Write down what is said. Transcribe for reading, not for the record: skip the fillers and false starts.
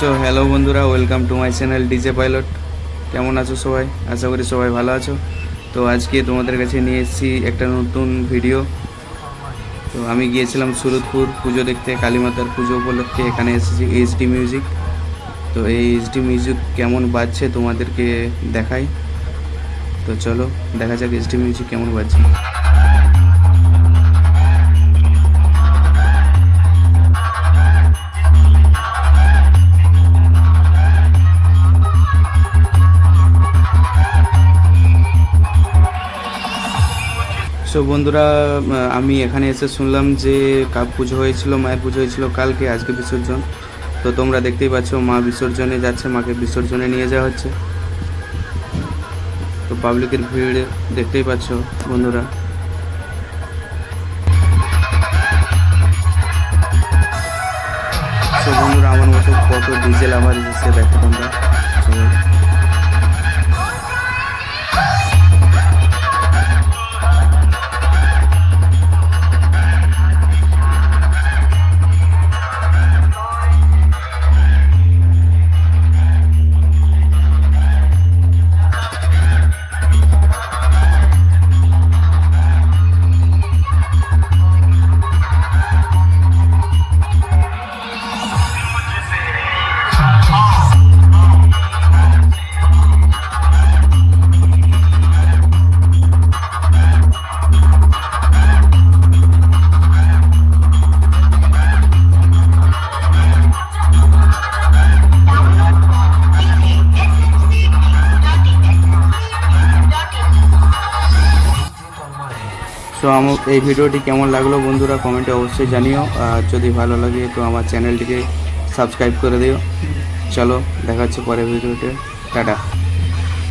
So hello বন্ধুরা, welcome to my channel DJ pilot. কেমন আছো সবাই? আশা করি সবাই ভালো আছো। তো আজকে তোমাদের কাছে নিয়ে এসেছি একটা নতুন ভিডিও। তো আমি গিয়েছিলাম সুরতপুর পুজো দেখতে, কালীমাতার পুজো উপলক্ষে এখানে এসেছি এইচডি মিউজিক। তো এই এইচডি মিউজিক কেমন বাজছে তোমাদেরকে দেখাই। তো চলো দেখা যাক এইচডি মিউজিক কেমন বাজছে। সো বন্ধুরা, আমি এখানে এসে শুনলাম যে পুজো হয়েছিল, মায়ের পুজো হয়েছিল কালকে, আজকে বিসর্জন। তো তোমরা দেখতেই পাচ্ছ মা বিসর্জনে যাচ্ছে, মাকে বিসর্জনে নিয়ে যাওয়া হচ্ছে। তো পাবলিকের ভিড় দেখতেই পাচ্ছ বন্ধুরা। সো বন্ধুরা, আমার মতো কত ডিজে লাভার এসেছে দেখো তোমরা সবাই। সো আমার এই ভিডিওটি কেমন লাগলো বন্ধুরা কমেন্টে অবশ্যই জানিও। আর যদি ভালো লাগে তো আমার চ্যানেলটিকে সাবস্ক্রাইব করে দিও। চলো দেখা হচ্ছে পরের ভিডিওতে। টাটা।